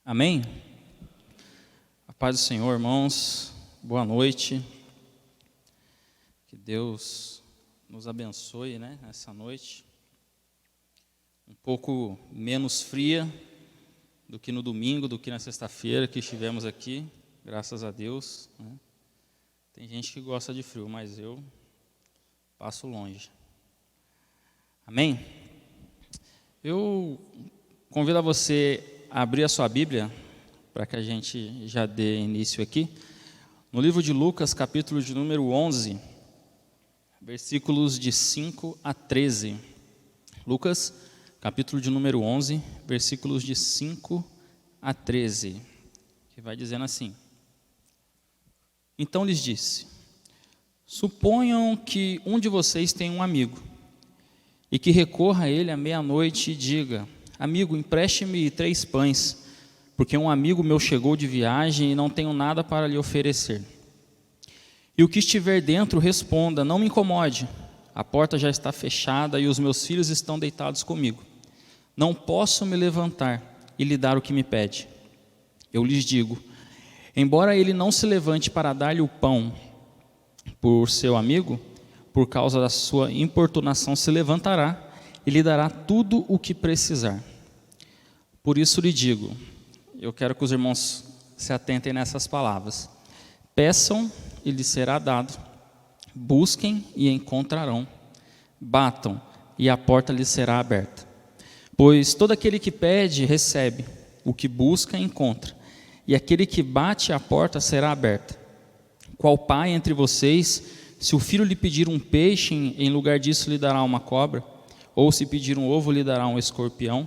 Amém? A paz do Senhor, irmãos. Boa noite. Que Deus nos abençoe, nessa noite. Um pouco menos fria do que no domingo, do que na sexta-feira que estivemos aqui, graças a Deus. Tem gente que gosta de frio, mas eu passo longe. Amém? Eu convido a você a abrir a sua Bíblia, para que a gente já dê início aqui, no livro de Lucas, capítulo de número 11, versículos de 5 a 13. Lucas, capítulo de número 11, versículos de 5 a 13, que vai dizendo assim: Então lhes disse: Suponham que um de vocês tem um amigo, e que recorra a ele à meia-noite e diga: Amigo, empreste-me 3 pães, porque um amigo meu chegou de viagem e não tenho nada para lhe oferecer. E o que estiver dentro responda: Não me incomode, a porta já está fechada e os meus filhos estão deitados comigo. Não posso me levantar e lhe dar o que me pede. Eu lhes digo: embora ele não se levante para dar-lhe o pão por seu amigo, por causa da sua importunação se levantará e lhe dará tudo o que precisar. Por isso lhe digo, eu quero que os irmãos se atentem nessas palavras: peçam e lhes será dado, busquem e encontrarão, batam e a porta lhes será aberta. Pois todo aquele que pede, recebe, o que busca, encontra, e aquele que bate, a porta será aberta. Qual pai entre vocês, se o filho lhe pedir um peixe, em lugar disso lhe dará uma cobra? Ou se pedir um ovo, lhe dará um escorpião?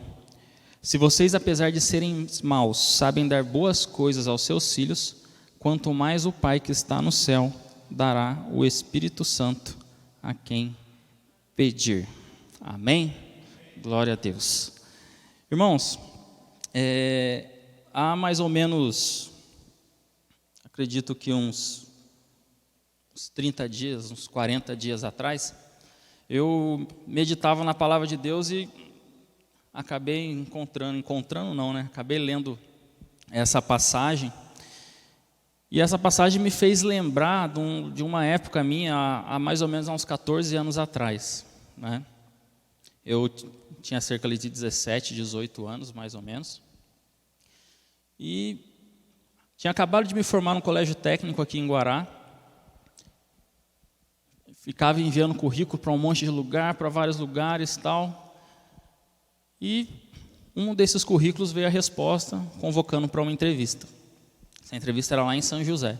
Se vocês, apesar de serem maus, sabem dar boas coisas aos seus filhos, quanto mais o Pai que está no céu dará o Espírito Santo a quem pedir. Amém? Glória a Deus. Irmãos, há mais ou menos, acredito que uns 30 dias, uns 40 dias atrás, eu meditava na palavra de Deus e acabei acabei lendo essa passagem. E essa passagem me fez lembrar de uma época minha, há mais ou menos uns 14 anos atrás. Eu tinha cerca de 17, 18 anos, mais ou menos. E tinha acabado de me formar no colégio técnico aqui em Guará. Ficava enviando currículo para um monte de lugar, para vários lugares e tal. E um desses currículos veio a resposta, convocando para uma entrevista. Essa entrevista era lá em São José.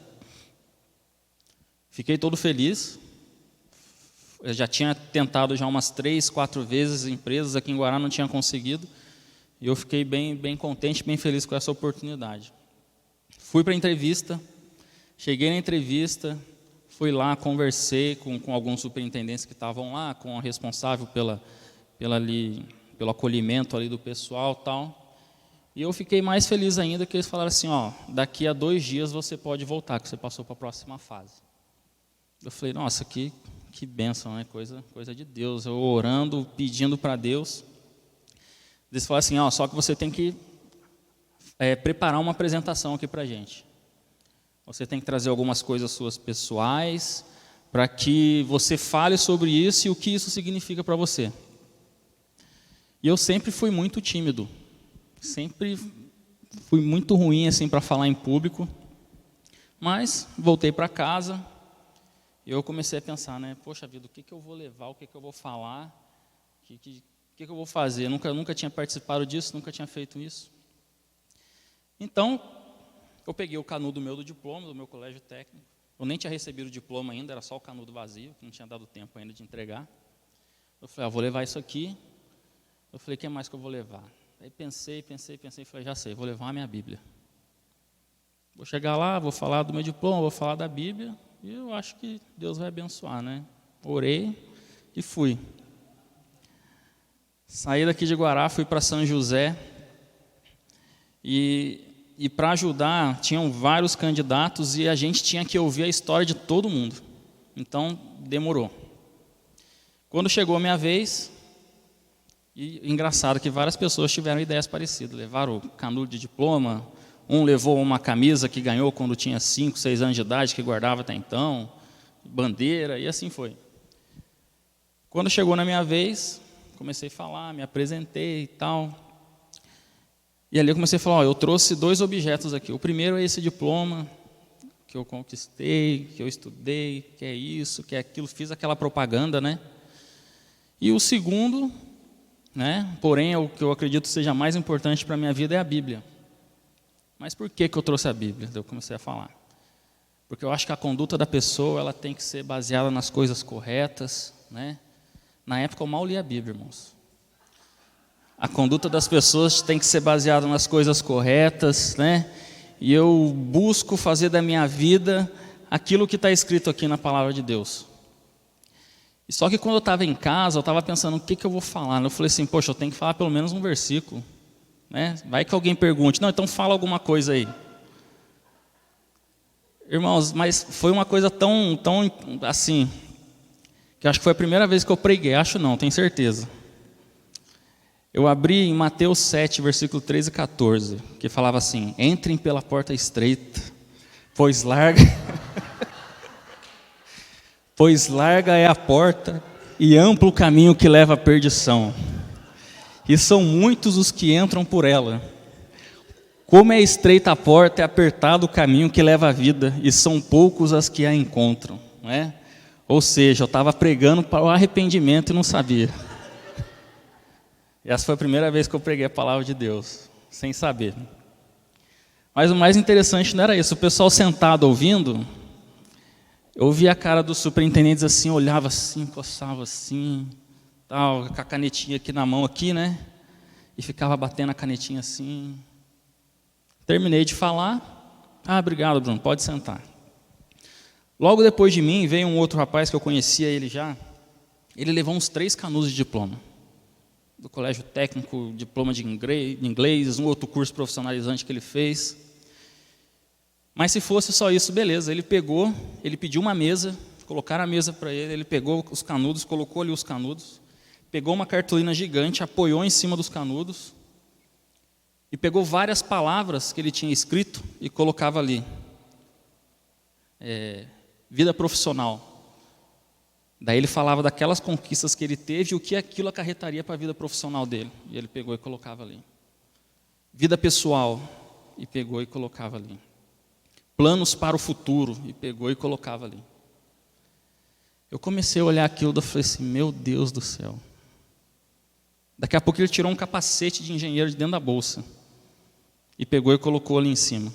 Fiquei todo feliz. Eu já tinha tentado umas 3, 4 vezes empresas aqui em Guará, não tinha conseguido. E eu fiquei bem contente, bem feliz com essa oportunidade. Fui para a entrevista, cheguei na entrevista, fui lá, conversei com alguns superintendentes que estavam lá, com a responsável pelo acolhimento ali do pessoal e tal. E eu fiquei mais feliz ainda que eles falaram assim: daqui a 2 dias você pode voltar, que você passou para a próxima fase. Eu falei: nossa, que bênção, coisa de Deus. Eu orando, pedindo para Deus. Eles falaram assim: só que você tem que preparar uma apresentação aqui para a gente. Você tem que trazer algumas coisas suas pessoais, para que você fale sobre isso e o que isso significa para você. E eu sempre fui muito tímido, sempre fui muito ruim assim para falar em público. Mas voltei para casa e eu comecei a pensar, poxa vida, o que eu vou levar, o que eu vou falar, o que eu vou fazer? Nunca tinha participado disso, nunca tinha feito isso. Então, eu peguei o canudo do diploma, do meu colégio técnico. Eu nem tinha recebido o diploma ainda, era só o canudo vazio, que não tinha dado tempo ainda de entregar. Eu falei: vou levar isso aqui. Eu falei: o que mais que eu vou levar? Aí pensei, falei: já sei, vou levar a minha Bíblia. Vou chegar lá, vou falar do meu diploma, vou falar da Bíblia, e eu acho que Deus vai abençoar, Orei e fui. Saí daqui de Guará, fui para São José, e para ajudar, tinham vários candidatos e a gente tinha que ouvir a história de todo mundo. Então, demorou. Quando chegou a minha vez, E engraçado que várias pessoas tiveram ideias parecidas, levaram o canudo de diploma, um levou uma camisa que ganhou quando tinha 5, 6 anos de idade, que guardava até então, bandeira, e assim foi. Quando chegou na minha vez, comecei a falar, me apresentei e tal. E ali eu comecei a falar, eu trouxe 2 objetos aqui. O primeiro é esse diploma que eu conquistei, que eu estudei, que é isso, que é aquilo, fiz aquela propaganda, né? E o segundo, né, porém, é o que eu acredito seja mais importante para a minha vida, é a Bíblia. Mas por que eu trouxe a Bíblia? Eu comecei a falar. Porque eu acho que a conduta da pessoa ela tem que ser baseada nas coisas corretas, né? Na época eu mal li a Bíblia, irmãos. A conduta das pessoas tem que ser baseada nas coisas corretas, né? E eu busco fazer da minha vida aquilo que está escrito aqui na palavra de Deus. E só que quando eu estava em casa, eu estava pensando, o que eu vou falar? Eu falei assim, poxa, eu tenho que falar pelo menos um versículo, né? Vai que alguém pergunte, não, então fala alguma coisa aí. Irmãos, mas foi uma coisa tão assim, que acho que foi a primeira vez que eu preguei, acho não, tenho certeza. Eu abri em Mateus 7, versículo 13 e 14, que falava assim, entrem pela porta estreita, pois larga é a porta e amplo o caminho que leva à perdição, e são muitos os que entram por ela. Como é estreita a porta, é apertado o caminho que leva à vida, e são poucos as que a encontram, não é? Ou seja, eu estava pregando para o arrependimento e não sabia. E essa foi a primeira vez que eu preguei a palavra de Deus, sem saber. Mas o mais interessante não era isso, o pessoal sentado ouvindo, eu via a cara dos superintendentes assim, olhava assim, coçava assim, tal, com a canetinha aqui na mão, aqui, né? E ficava batendo a canetinha assim. Terminei de falar, obrigado, Bruno, pode sentar. Logo depois de mim, veio um outro rapaz que eu conhecia ele já, ele levou uns 3 canudos de diploma. Do colégio técnico, diploma de inglês, um outro curso profissionalizante que ele fez. Mas se fosse só isso, beleza, ele pegou, ele pediu uma mesa, colocaram a mesa para ele, ele pegou os canudos, colocou ali os canudos, pegou uma cartolina gigante, apoiou em cima dos canudos, e pegou várias palavras que ele tinha escrito e colocava ali. Vida profissional. Daí ele falava daquelas conquistas que ele teve e o que aquilo acarretaria para a vida profissional dele. E ele pegou e colocava ali. Vida pessoal, e pegou e colocava ali. Planos para o futuro, e pegou e colocava ali. Eu comecei a olhar aquilo e falei assim, meu Deus do céu. Daqui a pouco ele tirou um capacete de engenheiro de dentro da bolsa. E pegou e colocou ali em cima.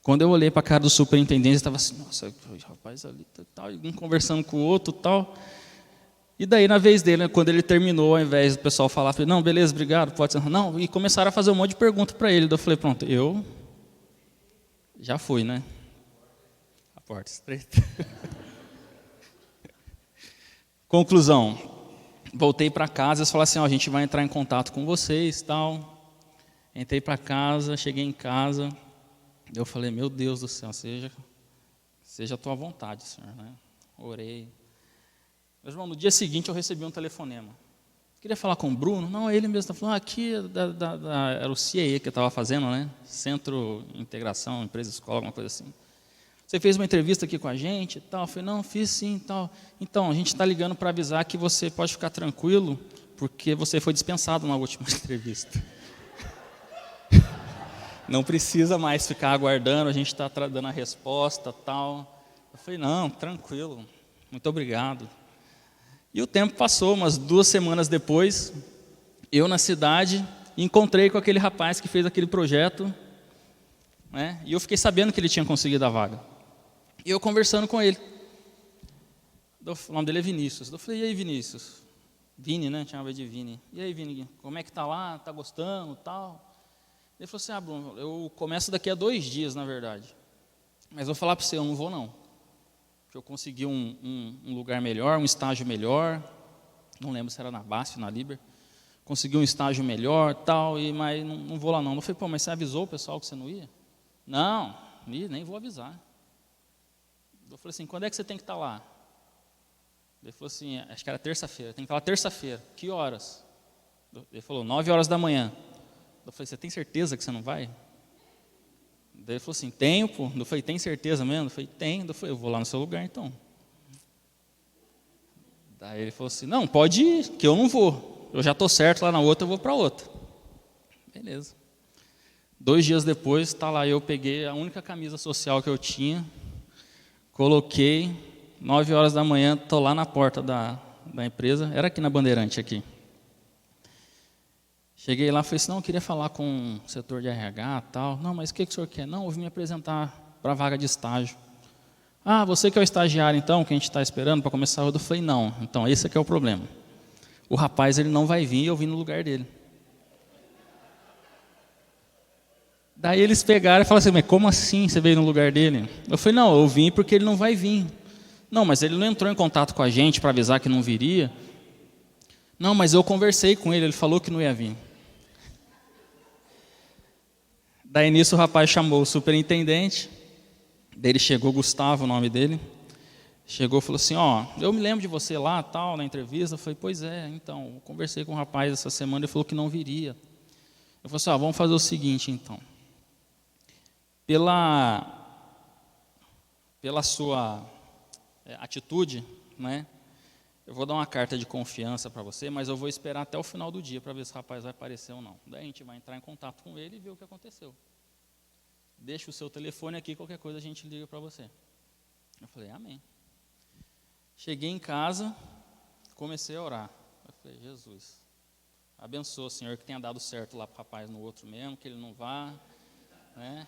Quando eu olhei para a cara do superintendente, estava assim, nossa, o rapaz ali, tal, um conversando com o outro, tal. E daí, na vez dele, quando ele terminou, ao invés do pessoal falar, falei, não, beleza, obrigado, pode ser. Não, e começaram a fazer um monte de perguntas para ele. Daí eu falei, pronto, eu já fui, né? A porta estreita. Conclusão, voltei para casa, eles falaram assim, a gente vai entrar em contato com vocês, tal. Entrei para casa, cheguei em casa. Eu falei, meu Deus do céu, seja a tua vontade, Senhor, né? Orei. Meu irmão, no dia seguinte eu recebi um telefonema. Queria falar com o Bruno? Não, ele mesmo está falando, aqui era o CIE que eu estava fazendo, né? Centro de Integração, Empresa Escola, alguma coisa assim. Você fez uma entrevista aqui com a gente e tal? Eu falei, não, fiz sim e tal. Então, a gente está ligando para avisar que você pode ficar tranquilo, porque você foi dispensado na última entrevista. Não precisa mais ficar aguardando, a gente está dando a resposta, tal. Eu falei, não, tranquilo, muito obrigado. E o tempo passou, umas 2 semanas depois, eu na cidade, encontrei com aquele rapaz que fez aquele projeto, né? E eu fiquei sabendo que ele tinha conseguido a vaga. E eu conversando com ele. O nome dele é Vinícius. Eu falei, e aí, Vinícius? Vini, né? Chamava de Vini. E aí, Vini, como é que tá lá? Tá gostando, tal? Ele falou assim, Bruno, eu começo daqui a 2 dias, na verdade. Mas vou falar para você, eu não vou não. Porque eu consegui um lugar melhor, um estágio melhor. Não lembro se era na BASF, na Liber. Consegui um estágio melhor, tal, mas não vou lá não. Eu falei, mas você avisou o pessoal que você não ia? Não, nem vou avisar. Eu falei assim, quando é que você tem que estar lá? Ele falou assim, acho que era terça-feira. Tem que estar lá terça-feira. Que horas? Ele falou, 9 horas da manhã. Eu falei, você tem certeza que você não vai? Daí ele falou assim, tenho, pô. Eu falei, tem certeza mesmo? Eu falei, tenho. Eu falei, eu vou lá no seu lugar, então. Daí ele falou assim, não, pode ir, que eu não vou. Eu já estou certo lá na outra, eu vou para outra. Beleza. 2 dias depois, está lá, eu peguei a única camisa social que eu tinha, coloquei, 9 horas da manhã, estou lá na porta da empresa, era aqui na Bandeirante, aqui. Cheguei lá, falei assim, não, eu queria falar com o setor de RH e tal. Não, mas o que o senhor quer? Não, eu vim me apresentar para a vaga de estágio. Ah, você que é o estagiário, então, que a gente está esperando para começar? Eu falei, não, então, esse aqui é o problema. O rapaz, ele não vai vir, eu vim no lugar dele. Daí eles pegaram e falaram assim, mas como assim você veio no lugar dele? Eu falei, não, eu vim porque ele não vai vir. Não, mas ele não entrou em contato com a gente para avisar que não viria. Não, mas eu conversei com ele, ele falou que não ia vir. Daí nisso o rapaz chamou o superintendente, daí ele chegou, Gustavo, o nome dele, chegou e falou assim, ó, eu me lembro de você lá, tal, na entrevista. Eu falei, pois é, então, eu conversei com o rapaz essa semana, ele falou que não viria. Eu falei assim, ó, vamos fazer o seguinte, então. Pela sua atitude, né, eu vou dar uma carta de confiança para você, mas eu vou esperar até o final do dia para ver se o rapaz vai aparecer ou não. Daí a gente vai entrar em contato com ele e ver o que aconteceu. Deixa o seu telefone aqui, qualquer coisa a gente liga para você. Eu falei, amém. Cheguei em casa, comecei a orar. Eu falei, Jesus, abençoa, Senhor, que tenha dado certo lá para o rapaz no outro mesmo, que ele não vá, né?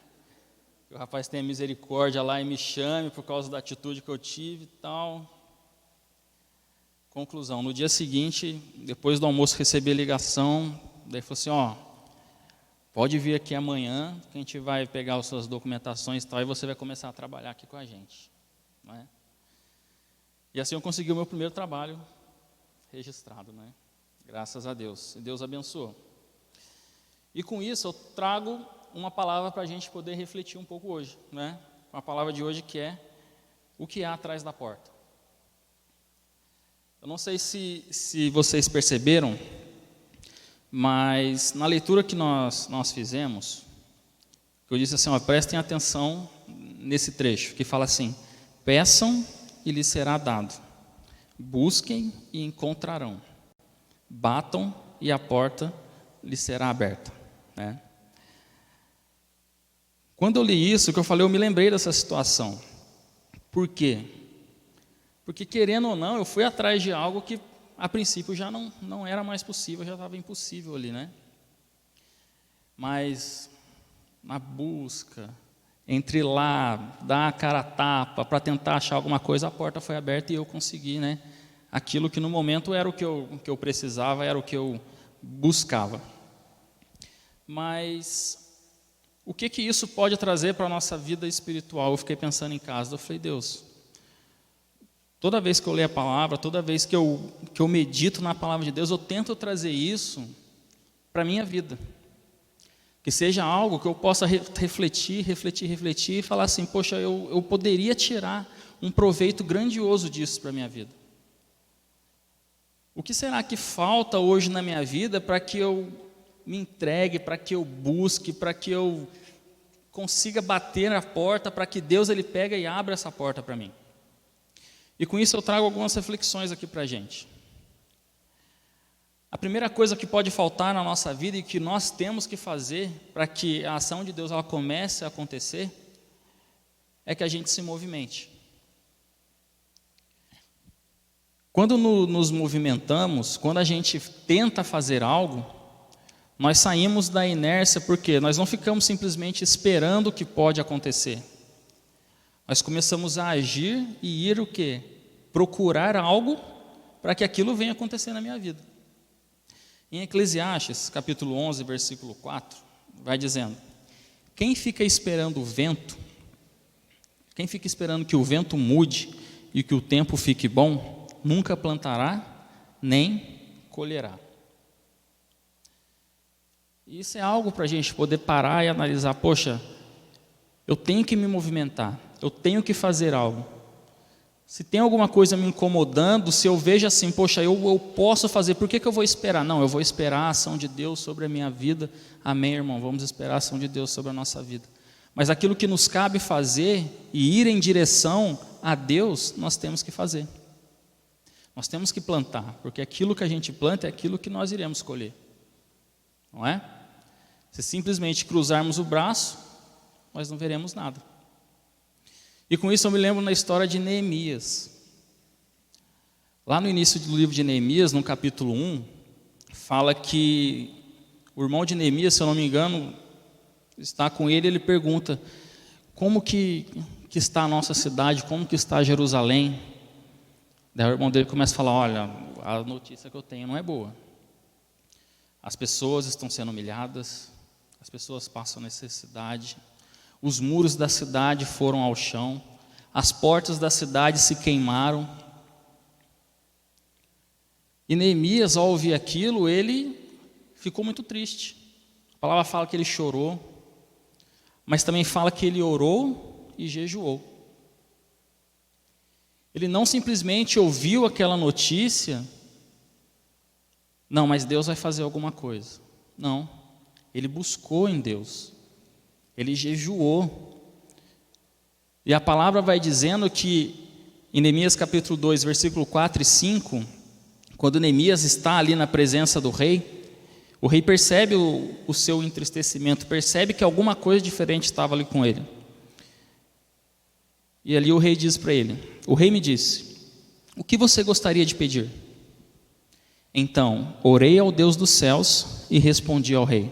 Que o rapaz tenha misericórdia lá e me chame por causa da atitude que eu tive e tal. Conclusão, no dia seguinte, depois do almoço, recebi a ligação, daí falou assim, ó, pode vir aqui amanhã, que a gente vai pegar as suas documentações e tal, e você vai começar a trabalhar aqui com a gente. Né? E assim eu consegui o meu primeiro trabalho registrado, né? Graças a Deus, e Deus abençoou. E com isso eu trago uma palavra para a gente poder refletir um pouco hoje, né? Uma palavra de hoje que é o que há atrás da porta. Eu não sei se vocês perceberam, mas na leitura que nós fizemos, eu disse assim, ó, prestem atenção nesse trecho, que fala assim, peçam e lhes será dado, busquem e encontrarão, batam e a porta lhes será aberta. Né? Quando eu li isso, que eu falei, eu me lembrei dessa situação. Por quê? Porque, querendo ou não, eu fui atrás de algo que, a princípio, já não era mais possível, já estava impossível ali, né? Mas, na busca, entre lá, dar a cara a tapa, para tentar achar alguma coisa, a porta foi aberta e eu consegui, né? Aquilo que, no momento, era o que eu precisava, era o que eu buscava. Mas o que isso pode trazer para a nossa vida espiritual? Eu fiquei pensando em casa, eu falei, Deus, toda vez que eu leio a palavra, toda vez que eu medito na palavra de Deus, eu tento trazer isso para a minha vida. Que seja algo que eu possa refletir e falar assim, poxa, eu poderia tirar um proveito grandioso disso para a minha vida. O que será que falta hoje na minha vida para que eu me entregue, para que eu busque, para que eu consiga bater na porta, para que Deus ele pega e abra essa porta para mim. E com isso eu trago algumas reflexões aqui para a gente. A primeira coisa que pode faltar na nossa vida e que nós temos que fazer para que a ação de Deus ela comece a acontecer é que a gente se movimente. Quando nos movimentamos, quando a gente tenta fazer algo, nós saímos da inércia porque nós não ficamos simplesmente esperando o que pode acontecer. Nós começamos a agir e ir o quê? Procurar algo para que aquilo venha acontecer na minha vida. Em Eclesiastes, capítulo 11, versículo 4, vai dizendo, quem fica esperando o vento, quem fica esperando que o vento mude e que o tempo fique bom, nunca plantará, nem colherá. Isso é algo para a gente poder parar e analisar, poxa, eu tenho que me movimentar, eu tenho que fazer algo. Se tem alguma coisa me incomodando, se eu vejo assim, poxa, eu posso fazer, por que eu vou esperar? Não, eu vou esperar a ação de Deus sobre a minha vida. Amém, irmão? Vamos esperar a ação de Deus sobre a nossa vida. Mas aquilo que nos cabe fazer e ir em direção a Deus, nós temos que fazer. Nós temos que plantar, porque aquilo que a gente planta é aquilo que nós iremos colher. Não é? Se simplesmente cruzarmos o braço, nós não veremos nada. E com isso eu me lembro na história de Neemias. Lá no início do livro de Neemias, no capítulo 1, fala que o irmão de Neemias, se eu não me engano, está com ele, ele pergunta: como que está a nossa cidade, como que está Jerusalém? Daí o irmão dele começa a falar: olha, a notícia que eu tenho não é boa. As pessoas estão sendo humilhadas, as pessoas passam necessidade, os muros da cidade foram ao chão, as portas da cidade se queimaram. E Neemias, ao ouvir aquilo, ele ficou muito triste. A palavra fala que ele chorou, mas também fala que ele orou e jejuou. Ele não simplesmente ouviu aquela notícia, não, mas Deus vai fazer alguma coisa. Não, ele buscou em Deus, ele jejuou. E a palavra vai dizendo que, em Neemias capítulo 2, versículo 4 e 5, quando Neemias está ali na presença do rei, o rei percebe o seu entristecimento, percebe que alguma coisa diferente estava ali com ele. E ali o rei diz para ele, o rei me disse: o que você gostaria de pedir? Então, orei ao Deus dos céus e respondi ao rei.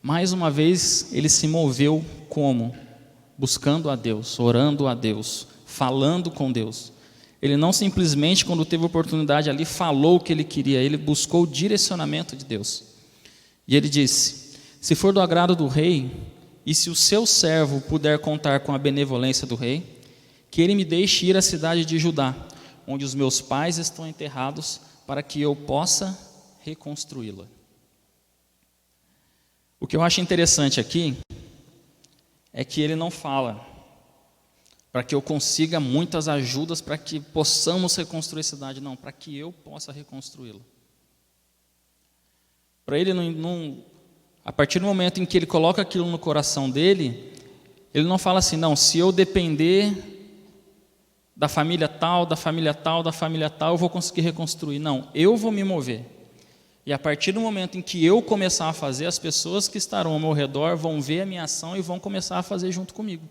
Mais uma vez ele se moveu como? Buscando a Deus, orando a Deus, falando com Deus. Ele não simplesmente, quando teve oportunidade ali, falou o que ele queria, ele buscou o direcionamento de Deus. E ele disse: se for do agrado do rei, e se o seu servo puder contar com a benevolência do rei, que ele me deixe ir à cidade de Judá, onde os meus pais estão enterrados, para que eu possa reconstruí-la. O que eu acho interessante aqui é que ele não fala para que eu consiga muitas ajudas para que possamos reconstruir a cidade, não, para que eu possa reconstruí-la. Para ele, a partir do momento em que ele coloca aquilo no coração dele, ele não fala assim, não, se eu depender da família tal, da família tal, da família tal, eu vou conseguir reconstruir. Não, eu vou me mover. E a partir do momento em que eu começar a fazer, as pessoas que estarão ao meu redor vão ver a minha ação e vão começar a fazer junto comigo.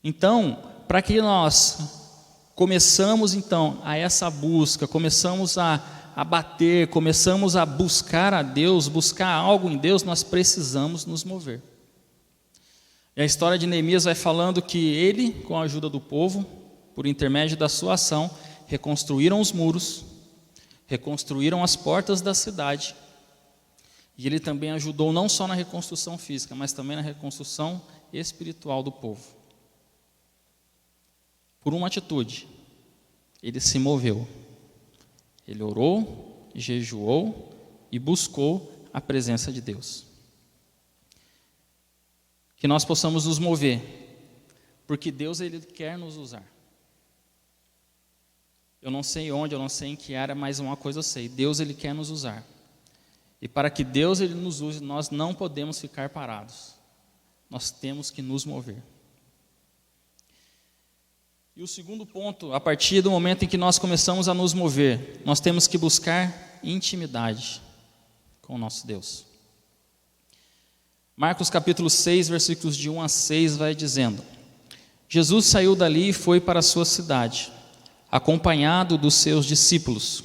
Então, para que nós começamos então a essa busca, começamos a bater, começamos a buscar a Deus, buscar algo em Deus, nós precisamos nos mover. E a história de Neemias vai falando que ele, com a ajuda do povo, por intermédio da sua ação, reconstruíram os muros, reconstruíram as portas da cidade, e ele também ajudou não só na reconstrução física, mas também na reconstrução espiritual do povo. Por uma atitude, ele se moveu, ele orou, jejuou e buscou a presença de Deus. Que nós possamos nos mover, porque Deus ele quer nos usar. Eu não sei onde, eu não sei em que área, mas uma coisa eu sei, Deus ele quer nos usar. E para que Deus ele nos use, nós não podemos ficar parados. Nós temos que nos mover. E o segundo ponto, a partir do momento em que nós começamos a nos mover, nós temos que buscar intimidade com o nosso Deus. Marcos capítulo 6, versículos de 1 a 6 vai dizendo: Jesus saiu dali e foi para a sua cidade, acompanhado dos seus discípulos.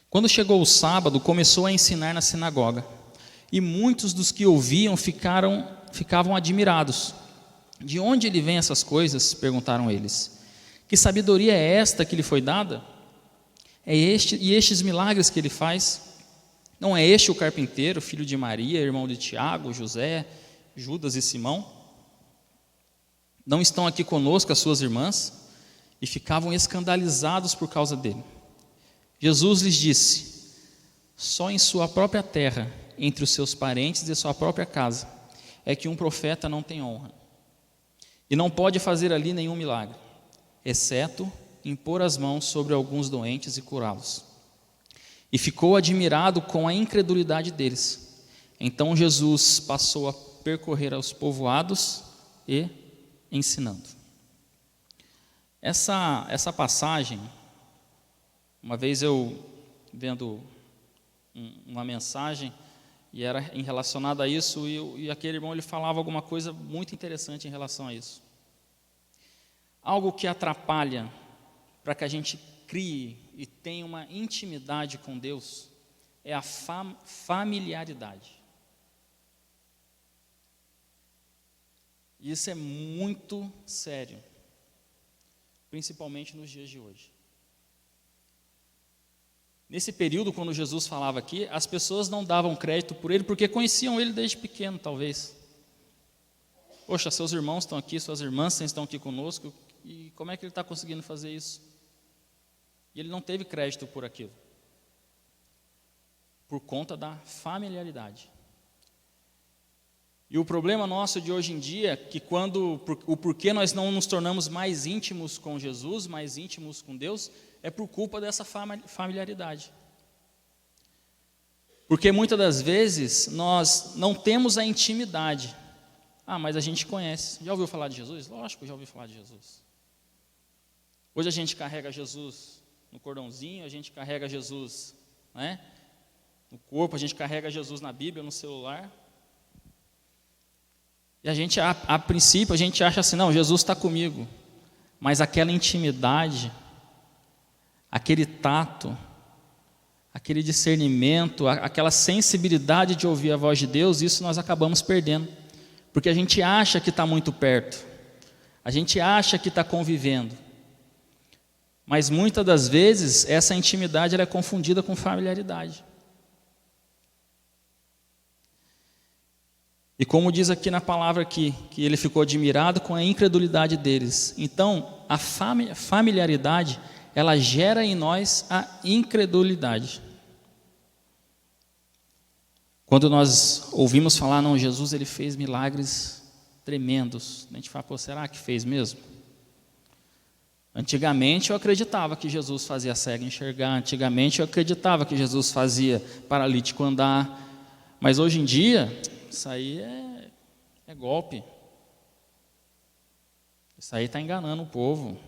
Quando chegou o sábado, começou a ensinar na sinagoga, e muitos dos que ouviam ficavam admirados. De onde ele vem essas coisas? Perguntaram eles. Que sabedoria é esta que lhe foi dada? E estes milagres que ele faz? Não é este o carpinteiro, filho de Maria, irmão de Tiago, José, Judas e Simão? Não estão aqui conosco as suas irmãs? E ficavam escandalizados por causa dele. Jesus lhes disse: só em sua própria terra, entre os seus parentes e sua própria casa, é que um profeta não tem honra. e não pode fazer ali nenhum milagre, exceto impor as mãos sobre alguns doentes e curá-los. E ficou admirado com a incredulidade deles. Então Jesus passou a percorrer os povoados e ensinando. Essa passagem, uma vez eu vendo uma mensagem, e era em relacionado a isso, e aquele irmão ele falava alguma coisa muito interessante em relação a isso. Algo que atrapalha para que a gente crie e tenha uma intimidade com Deus é a familiaridade. E isso é muito sério, principalmente nos dias de hoje. Nesse período, quando Jesus falava aqui, as pessoas não davam crédito por ele, porque conheciam ele desde pequeno, talvez. Poxa, seus irmãos estão aqui, suas irmãs estão aqui conosco, e como é que ele está conseguindo fazer isso? E ele não teve crédito por aquilo, por conta da familiaridade. E o problema nosso de hoje em dia, que o porquê nós não nos tornamos mais íntimos com Jesus, mais íntimos com Deus, é por culpa dessa familiaridade. Porque muitas das vezes nós não temos a intimidade. Mas a gente conhece. Já ouviu falar de Jesus? Lógico, já ouviu falar de Jesus. Hoje a gente carrega Jesus no cordãozinho, a gente carrega Jesus, né, no corpo, a gente carrega Jesus na Bíblia, no celular. E a gente, a princípio, a gente acha assim, não, Jesus está comigo. Mas aquela intimidade, aquele tato, aquele discernimento, aquela sensibilidade de ouvir a voz de Deus, isso nós acabamos perdendo. Porque a gente acha que está muito perto, a gente acha que está convivendo. Mas muitas das vezes, essa intimidade ela é confundida com familiaridade. E como diz aqui na palavra aqui, que ele ficou admirado com a incredulidade deles. Então, a familiaridade, ela gera em nós a incredulidade. Quando nós ouvimos falar, não, Jesus ele fez milagres tremendos, a gente fala, pô, será que fez mesmo? Antigamente eu acreditava que Jesus fazia cego enxergar, antigamente eu acreditava que Jesus fazia paralítico andar, mas hoje em dia, isso aí é golpe. Isso aí está enganando o povo.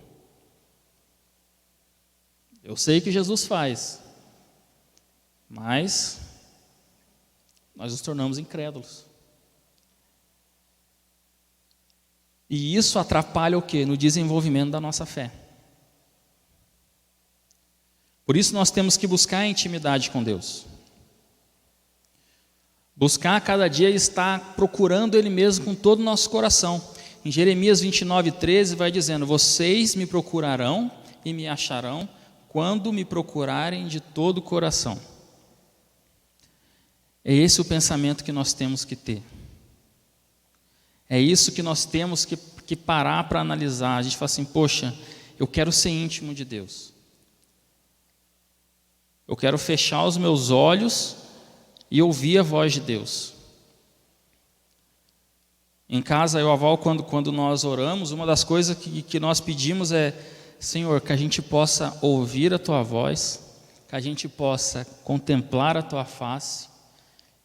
Eu sei que Jesus faz, mas nós nos tornamos incrédulos. E isso atrapalha o quê? No desenvolvimento da nossa fé. Por isso nós temos que buscar a intimidade com Deus. Buscar cada dia estar procurando Ele mesmo com todo o nosso coração. Em Jeremias 29:13 vai dizendo, vocês me procurarão e me acharão quando me procurarem de todo o coração. É esse o pensamento que nós temos que ter. É isso que nós temos que parar para analisar. A gente fala assim, poxa, eu quero ser íntimo de Deus. Eu quero fechar os meus olhos e ouvir a voz de Deus. Em casa, eu e a Val, quando nós oramos, uma das coisas que nós pedimos é, Senhor, que a gente possa ouvir a Tua voz, que a gente possa contemplar a Tua face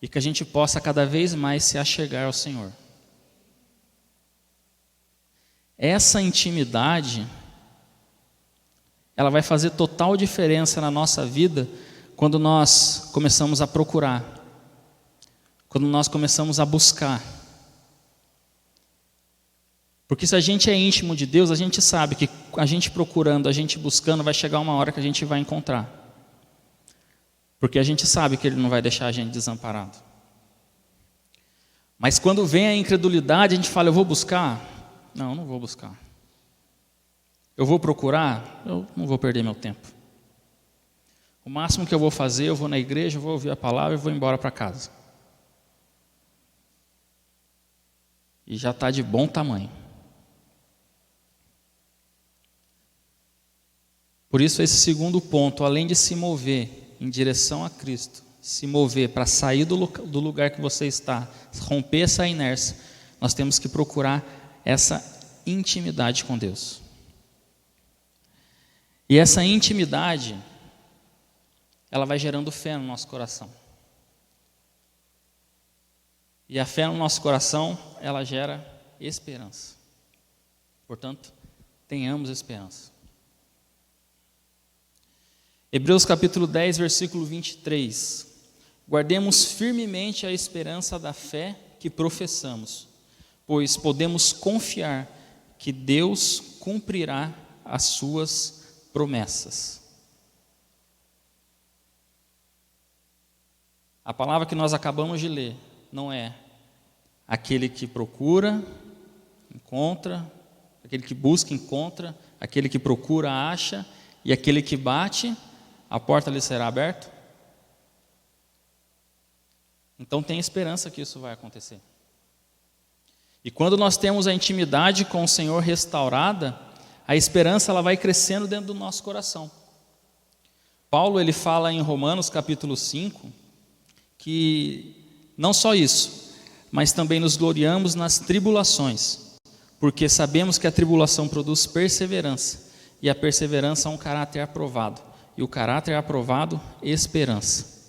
e que a gente possa cada vez mais se achegar ao Senhor. Essa intimidade, ela vai fazer total diferença na nossa vida quando nós começamos a procurar, quando nós começamos a buscar. Porque se a gente é íntimo de Deus, a gente sabe que a gente procurando, a gente buscando, vai chegar uma hora que a gente vai encontrar. Porque a gente sabe que Ele não vai deixar a gente desamparado. Mas quando vem a incredulidade, a gente fala, eu vou buscar? Não, não vou buscar. Eu vou procurar? Eu não vou perder meu tempo. O máximo que eu vou fazer, eu vou na igreja, eu vou ouvir a palavra e vou embora para casa. E já está de bom tamanho. Por isso, esse segundo ponto, além de se mover em direção a Cristo, se mover para sair do lugar que você está, romper essa inércia, nós temos que procurar essa intimidade com Deus. E essa intimidade, ela vai gerando fé no nosso coração. E a fé no nosso coração, ela gera esperança. Portanto, tenhamos esperança. Hebreus capítulo 10, versículo 23. Guardemos firmemente a esperança da fé que professamos, pois podemos confiar que Deus cumprirá as suas promessas. A palavra que nós acabamos de ler não é aquele que procura, encontra, aquele que busca, encontra, aquele que procura, acha, e aquele que bate, a porta lhe será aberta? Então tem esperança que isso vai acontecer. E quando nós temos a intimidade com o Senhor restaurada, a esperança ela vai crescendo dentro do nosso coração. Paulo ele fala em Romanos capítulo 5, que não só isso, mas também nos gloriamos nas tribulações, porque sabemos que a tribulação produz perseverança, e a perseverança é um caráter aprovado, e o caráter aprovado, esperança.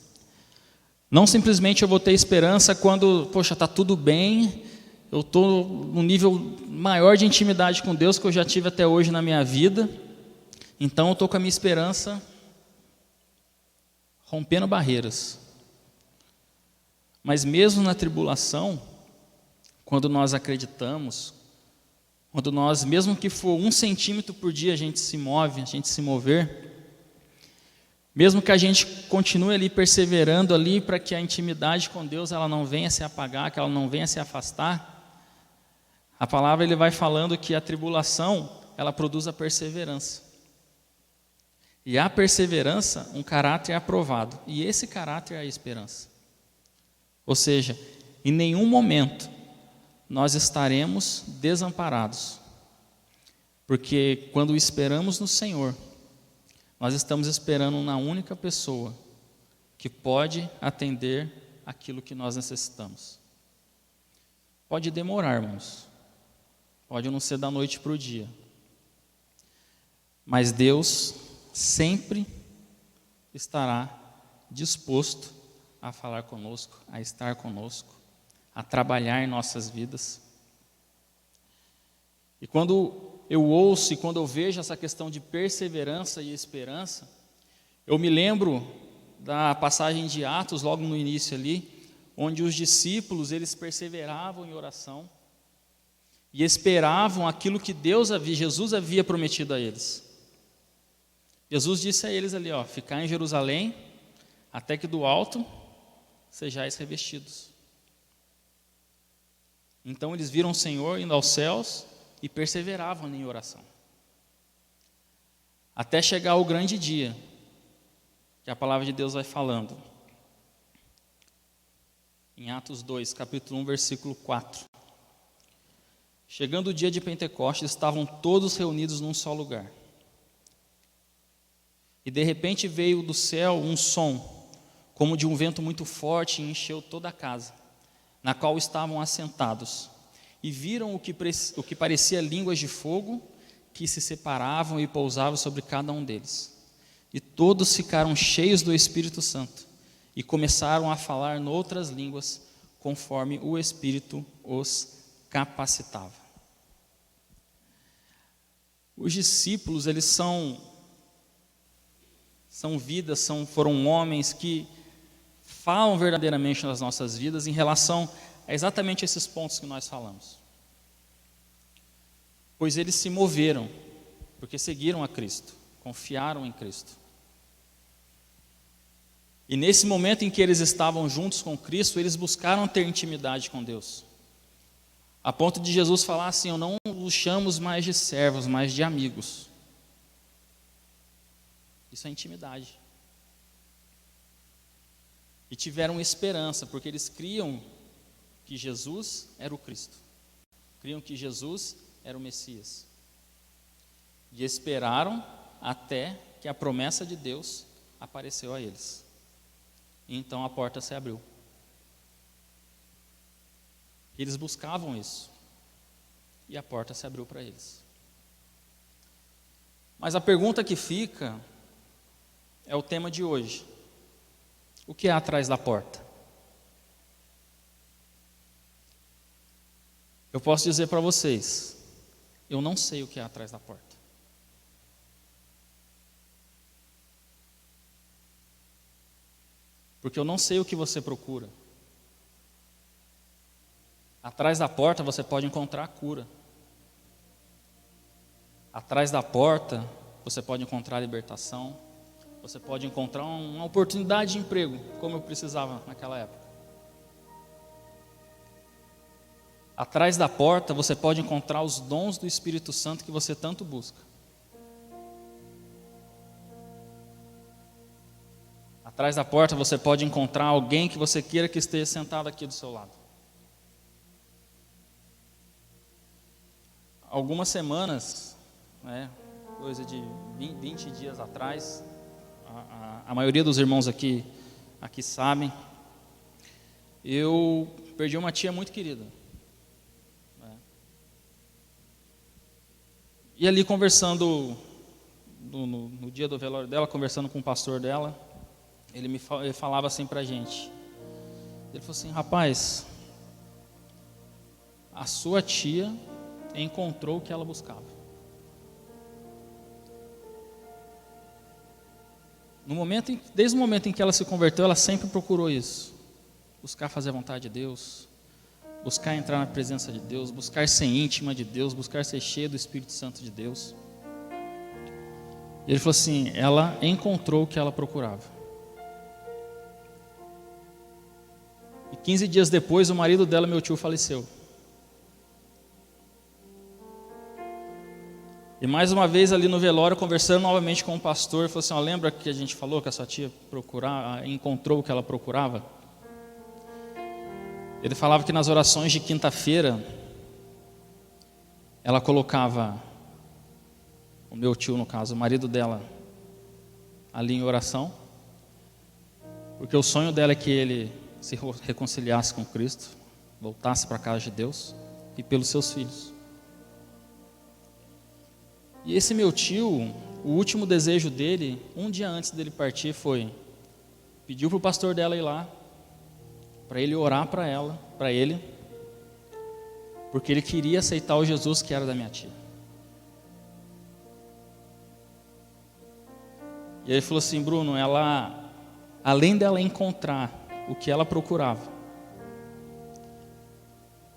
Não simplesmente eu vou ter esperança quando, poxa, está tudo bem, eu estou num nível maior de intimidade com Deus que eu já tive até hoje na minha vida, então eu estou com a minha esperança rompendo barreiras. Mas mesmo na tribulação, quando nós acreditamos, quando nós, mesmo que for 1 centímetro por dia, a gente se move, a gente se mover, mesmo que a gente continue ali perseverando ali para que a intimidade com Deus ela não venha se apagar, que ela não venha se afastar, a palavra ele vai falando que a tribulação ela produz a perseverança. E a perseverança, um caráter aprovado, e esse caráter é a esperança. Ou seja, em nenhum momento nós estaremos desamparados, porque quando esperamos no Senhor, nós estamos esperando na única pessoa que pode atender aquilo que nós necessitamos. Pode demorar, irmãos, pode não ser da noite para o dia, mas Deus sempre estará disposto a falar conosco, a estar conosco, a trabalhar em nossas vidas. E quando eu ouço e quando eu vejo essa questão de perseverança e esperança, eu me lembro da passagem de Atos, logo no início ali, onde os discípulos, eles perseveravam em oração e esperavam aquilo que Jesus havia prometido a eles. Jesus disse a eles ali, ficar em Jerusalém, até que do alto sejais revestidos. Então eles viram o Senhor indo aos céus e perseveravam em oração. Até chegar o grande dia, que a palavra de Deus vai falando. Em Atos 2, capítulo 1, versículo 4. Chegando o dia de Pentecostes, estavam todos reunidos num só lugar. E de repente veio do céu um som, como de um vento muito forte, e encheu toda a casa, na qual estavam assentados. E viram o que parecia línguas de fogo, que se separavam e pousavam sobre cada um deles. E todos ficaram cheios do Espírito Santo, e começaram a falar noutras línguas, conforme o Espírito os capacitava. Os discípulos, eles são vidas, foram homens que falam verdadeiramente nas nossas vidas em relação a exatamente esses pontos que nós falamos. Pois eles se moveram, porque seguiram a Cristo, confiaram em Cristo. E nesse momento em que eles estavam juntos com Cristo, eles buscaram ter intimidade com Deus. A ponto de Jesus falar assim, eu não os chamo mais de servos, mas de amigos. Isso é intimidade. E tiveram esperança, porque eles criam que Jesus era o Cristo. Criam que Jesus era o Messias. E esperaram até que a promessa de Deus apareceu a eles. E então a porta se abriu. Eles buscavam isso. e a porta se abriu para eles. Mas a pergunta que fica é o tema de hoje. O que há atrás da porta? Eu posso dizer para vocês, eu não sei o que há atrás da porta. Porque eu não sei o que você procura. Atrás da porta você pode encontrar a cura. Atrás da porta você pode encontrar a libertação. Você pode encontrar uma oportunidade de emprego, como eu precisava naquela época. Atrás da porta você pode encontrar os dons do Espírito Santo que você tanto busca. Atrás da porta você pode encontrar alguém que você queira que esteja sentado aqui do seu lado. Algumas semanas, coisa de 20 dias atrás, a maioria dos irmãos aqui sabem, eu perdi uma tia muito querida. E ali conversando, no dia do velório dela, conversando com o pastor dela, ele falava assim pra gente. Ele falou assim: rapaz, a sua tia encontrou o que ela buscava. Desde o momento em que ela se converteu, ela sempre procurou isso. Buscar fazer a vontade de Deus, buscar entrar na presença de Deus, buscar ser íntima de Deus, buscar ser cheia do Espírito Santo de Deus. E ele falou assim, ela encontrou o que ela procurava. E 15 dias depois, o marido dela, meu tio, faleceu. E mais uma vez ali no velório, conversando novamente com o pastor, ele falou assim, lembra que a gente falou que a sua tia encontrou o que ela procurava? Ele falava que nas orações de quinta-feira, ela colocava, o meu tio no caso, o marido dela, ali em oração, porque o sonho dela é que ele se reconciliasse com Cristo, voltasse para a casa de Deus e pelos seus filhos. E esse meu tio, o último desejo dele, um dia antes dele partir, pediu para o pastor dela ir lá, para ele orar para ele, porque ele queria aceitar o Jesus que era da minha tia. E ele falou assim, Bruno, além dela encontrar o que ela procurava,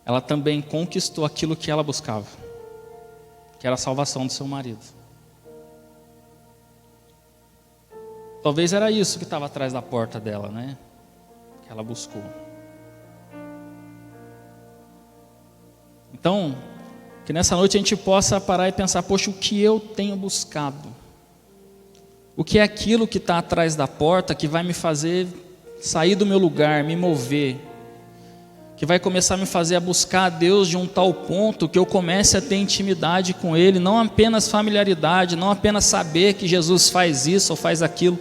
ela também conquistou aquilo que ela buscava, que era a salvação do seu marido. Talvez era isso que estava atrás da porta dela, né? Que ela buscou. Então, que nessa noite a gente possa parar e pensar, poxa, o que eu tenho buscado? O que é aquilo que está atrás da porta que vai me fazer sair do meu lugar, me mover, que vai começar a me fazer a buscar a Deus de um tal ponto que eu comece a ter intimidade com Ele, não apenas familiaridade, não apenas saber que Jesus faz isso ou faz aquilo,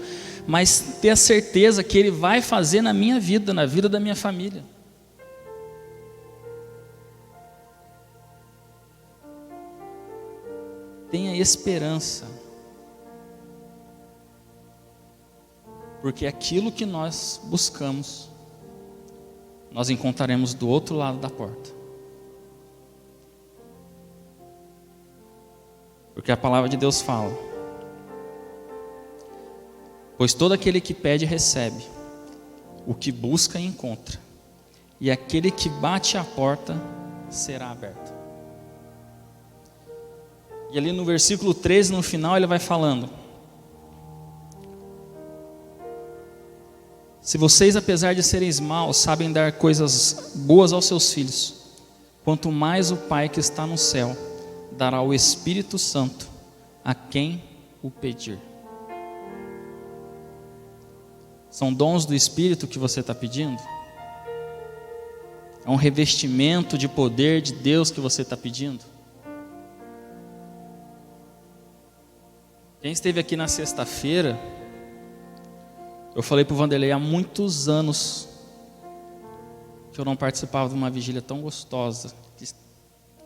mas ter a certeza que Ele vai fazer na minha vida, na vida da minha família. Tenha esperança, porque aquilo que nós buscamos, nós encontraremos do outro lado da porta. Porque a palavra de Deus fala, pois todo aquele que pede recebe, o que busca encontra, e aquele que bate à porta será aberto. E ali no versículo 13, no final, ele vai falando, se vocês, apesar de serem maus, sabem dar coisas boas aos seus filhos, quanto mais o Pai que está no céu dará o Espírito Santo a quem o pedir. São dons do Espírito que você está pedindo? É um revestimento de poder de Deus que você está pedindo? Quem esteve aqui na sexta-feira, eu falei para o Vanderlei, há muitos anos que eu não participava de uma vigília tão gostosa,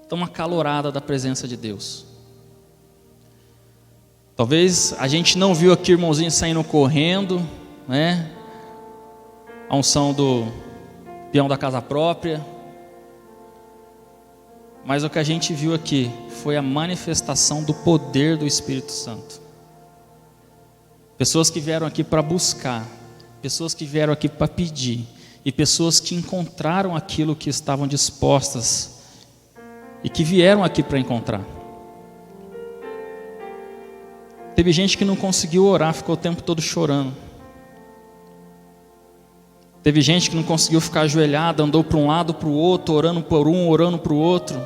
tão acalorada da presença de Deus. Talvez a gente não viu aqui o irmãozinho saindo correndo, né? A unção do peão da casa própria. Mas o que a gente viu aqui foi a manifestação do poder do Espírito Santo. Pessoas que vieram aqui para buscar, pessoas que vieram aqui para pedir, e pessoas que encontraram aquilo que estavam dispostas e que vieram aqui para encontrar. Teve gente que não conseguiu orar, ficou o tempo todo chorando. Teve gente que não conseguiu ficar ajoelhada, andou para um lado, para o outro, orando por um, orando para o outro.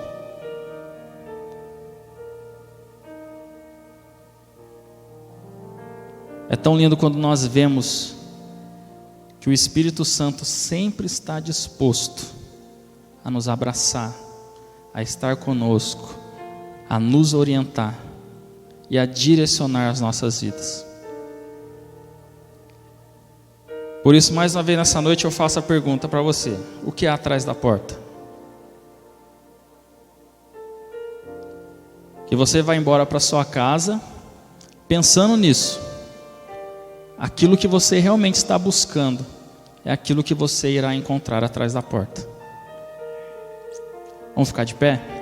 É tão lindo quando nós vemos que o Espírito Santo sempre está disposto a nos abraçar, a estar conosco, a nos orientar e a direcionar as nossas vidas. Por isso, mais uma vez nessa noite eu faço a pergunta para você: o que há atrás da porta? Que você vai embora para sua casa pensando nisso. Aquilo que você realmente está buscando é aquilo que você irá encontrar atrás da porta. Vamos ficar de pé?